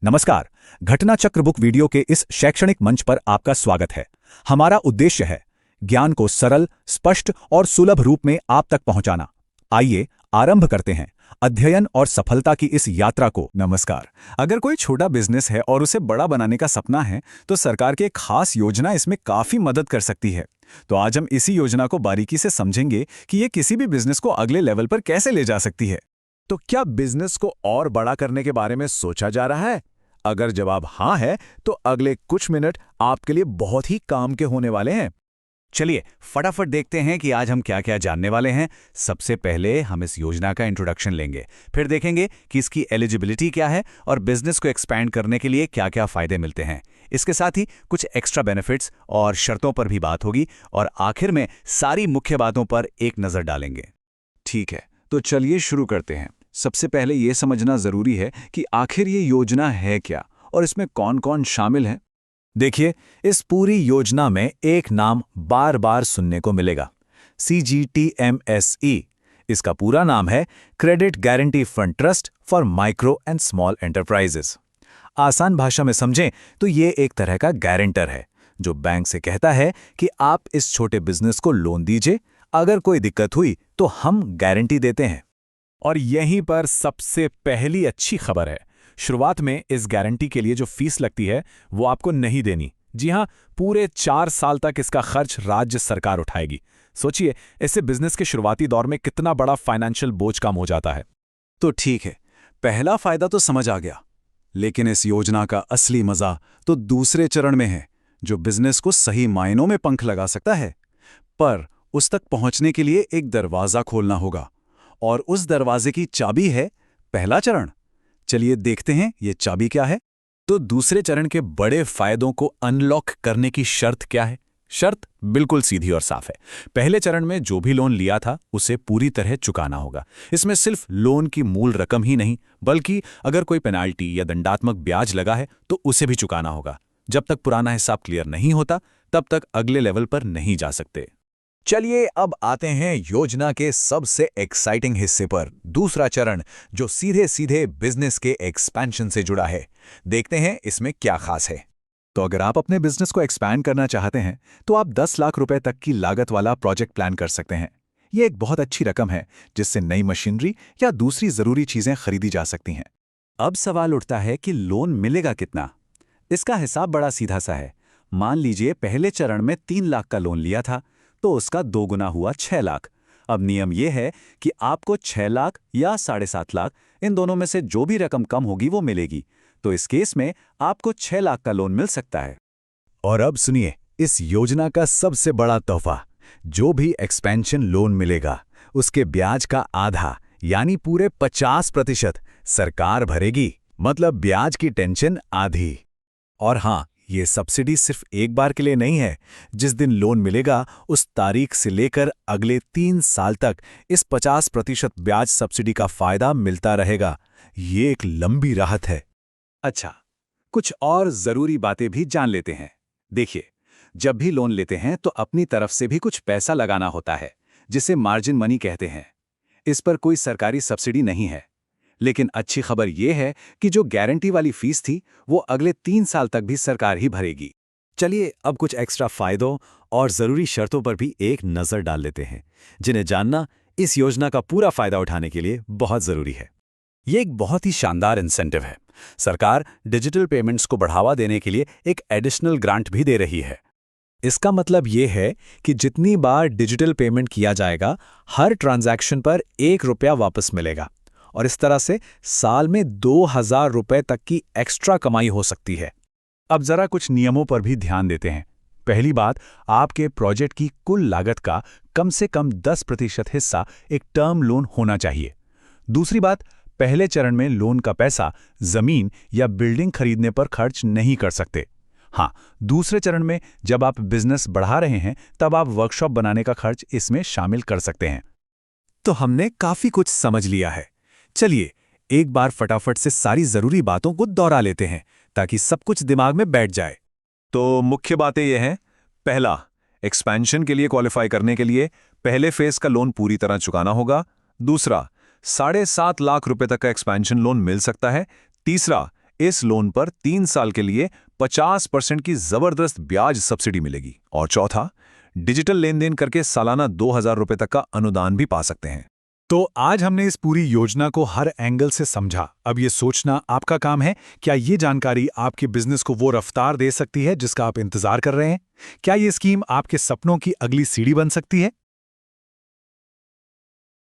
नमस्कार। घटना चक्र बुक वीडियो के इस शैक्षणिक मंच पर आपका स्वागत है। हमारा उद्देश्य है ज्ञान को सरल, स्पष्ट और सुलभ रूप में आप तक पहुंचाना। आइए आरंभ करते हैं अध्ययन और सफलता की इस यात्रा को। नमस्कार। अगर कोई छोटा बिजनेस है और उसे बड़ा बनाने का सपना है तो सरकार की एक खास योजना इसमें काफी मदद कर सकती है। तो आज हम इसी योजना को बारीकी से समझेंगे कि ये किसी भी बिजनेस को अगले लेवल पर कैसे ले जा सकती है। तो क्या बिजनेस को और बड़ा करने के बारे में सोचा जा रहा है? अगर जवाब हाँ है तो अगले कुछ मिनट आपके लिए बहुत ही काम के होने वाले हैं। चलिए फटाफट देखते हैं कि आज हम क्या क्या जानने वाले हैं। सबसे पहले हम इस योजना का इंट्रोडक्शन लेंगे, फिर देखेंगे कि इसकी एलिजिबिलिटी क्या है और बिजनेस को एक्सपैंड करने के लिए क्या क्या फायदे मिलते हैं। इसके साथ ही कुछ एक्स्ट्रा बेनिफिट्स और शर्तों पर भी बात होगी और आखिर में सारी मुख्य बातों पर एक नज़र डालेंगे। ठीक है, तो चलिए शुरू करते हैं। सबसे पहले ये समझना जरूरी है कि आखिर ये योजना है क्या और इसमें कौन कौन शामिल है। देखिए, इस पूरी योजना में एक नाम बार बार सुनने को मिलेगा, CGTMSE। इसका पूरा नाम है credit guarantee fund trust for micro and small enterprises. आसान भाषा में समझें तो ये एक तरह का गारंटर है जो बैंक से कहता है कि आप इस छोटे बिजनेस को लोन दीजिए, अगर कोई दिक्कत हुई तो हम गारंटी देते हैं। और यहीं पर सबसे पहली अच्छी खबर है। शुरुआत में इस गारंटी के लिए जो फीस लगती है वो आपको नहीं देनी। जी हां, पूरे 4 साल तक इसका खर्च राज्य सरकार उठाएगी। सोचिए, इससे बिजनेस के शुरुआती दौर में कितना बड़ा फाइनेंशियल बोझ कम हो जाता है। तो ठीक है, पहला फायदा तो समझ आ गया, लेकिन इस योजना का असली मजा तो दूसरे चरण में है, जो बिजनेस को सही मायनों में पंख लगा सकता है। पर उस तक पहुंचने के लिए एक दरवाजा खोलना होगा, और उस दरवाजे की चाबी है पहला चरण। चलिए देखते हैं ये चाबी क्या है। तो दूसरे चरण के बड़े फायदों को अनलॉक करने की शर्त क्या है? शर्त बिल्कुल सीधी और साफ है। पहले चरण में जो भी लोन लिया था उसे पूरी तरह चुकाना होगा। इसमें सिर्फ लोन की मूल रकम ही नहीं, बल्कि अगर कोई पेनाल्टी या दंडात्मक ब्याज लगा है तो उसे भी चुकाना होगा। जब तक पुराना हिसाब क्लियर नहीं होता तब तक अगले लेवल पर नहीं जा सकते। चलिए अब आते हैं योजना के सबसे एक्साइटिंग हिस्से पर, दूसरा चरण, जो सीधे सीधे बिजनेस के एक्सपेंशन से जुड़ा है। देखते हैं इसमें क्या खास है। तो अगर आप अपने बिजनेस को एक्सपैंड करना चाहते हैं तो आप 10 लाख रुपए तक की लागत वाला प्रोजेक्ट प्लान कर सकते हैं। ये एक बहुत अच्छी रकम है जिससे नई मशीनरी या दूसरी जरूरी चीजें खरीदी जा सकती हैं। अब सवाल उठता है कि लोन मिलेगा कितना? इसका हिसाब बड़ा सीधा सा है। मान लीजिए पहले चरण में 3 लाख का लोन लिया था तो उसका 2 गुना हुआ 6 लाख। अब नियम यह है कि आपको 6 लाख या 7.5 लाख, इन दोनों में से जो भी रकम कम होगी वो मिलेगी। तो इस केस में आपको 6 लाख का लोन मिल सकता है। और अब सुनिए इस योजना का सबसे बड़ा तोहफा, जो भी एक्सपेंशन लोन मिलेगा उसके ब्याज का आधा यानी पूरे 50% सरकार भरेगी। मतलब ब्याज की टेंशन आधी। और हाँ, ये सब्सिडी सिर्फ एक बार के लिए नहीं है। जिस दिन लोन मिलेगा उस तारीख से लेकर अगले 3 साल तक इस 50% ब्याज सब्सिडी का फायदा मिलता रहेगा। ये एक लंबी राहत है। अच्छा, कुछ और जरूरी बातें भी जान लेते हैं। देखिए, जब भी लोन लेते हैं तो अपनी तरफ से भी कुछ पैसा लगाना होता है, जिसे मार्जिन मनी कहते हैं। इस पर कोई सरकारी सब्सिडी नहीं है। लेकिन अच्छी खबर यह है कि जो गारंटी वाली फीस थी वो अगले 3 साल तक भी सरकार ही भरेगी। चलिए अब कुछ एक्स्ट्रा फायदों और जरूरी शर्तों पर भी एक नजर डाल लेते हैं, जिन्हें जानना इस योजना का पूरा फायदा उठाने के लिए बहुत जरूरी है। ये एक बहुत ही शानदार इंसेंटिव है। सरकार डिजिटल पेमेंट्स को बढ़ावा देने के लिए एक एडिशनल ग्रांट भी दे रही है। इसका मतलब ये है कि जितनी बार डिजिटल पेमेंट किया जाएगा, हर ट्रांजैक्शन पर 1 रुपया वापस मिलेगा, और इस तरह से साल में 2000 रुपए तक की एक्स्ट्रा कमाई हो सकती है। अब जरा कुछ नियमों पर भी ध्यान देते हैं। पहली बात, आपके प्रोजेक्ट की कुल लागत का कम से कम 10% हिस्सा एक टर्म लोन होना चाहिए। दूसरी बात, पहले चरण में लोन का पैसा जमीन या बिल्डिंग खरीदने पर खर्च नहीं कर सकते। हाँ, दूसरे चरण में जब आप बिजनेस बढ़ा रहे हैं तब आप वर्कशॉप बनाने का खर्च इसमें शामिल कर सकते हैं। तो हमने काफी कुछ समझ लिया है। चलिए एक बार फटाफट से सारी जरूरी बातों को दोहरा लेते हैं ताकि सब कुछ दिमाग में बैठ जाए। तो मुख्य बातें यह हैं। पहला, एक्सपेंशन के लिए क्वालिफाई करने के लिए पहले फेज का लोन पूरी तरह चुकाना होगा। दूसरा, 7.5 लाख रुपए तक का एक्सपेंशन लोन मिल सकता है। तीसरा, इस लोन पर 3 साल के लिए 50% की जबरदस्त ब्याज सब्सिडी मिलेगी। और चौथा, डिजिटल लेन देन करके सालाना 2000 रुपए तक का अनुदान भी पा सकते हैं। तो आज हमने इस पूरी योजना को हर एंगल से समझा। अब ये सोचना आपका काम है, क्या ये जानकारी आपके बिजनेस को वो रफ्तार दे सकती है जिसका आप इंतजार कर रहे हैं? क्या ये स्कीम आपके सपनों की अगली सीढ़ी बन सकती है?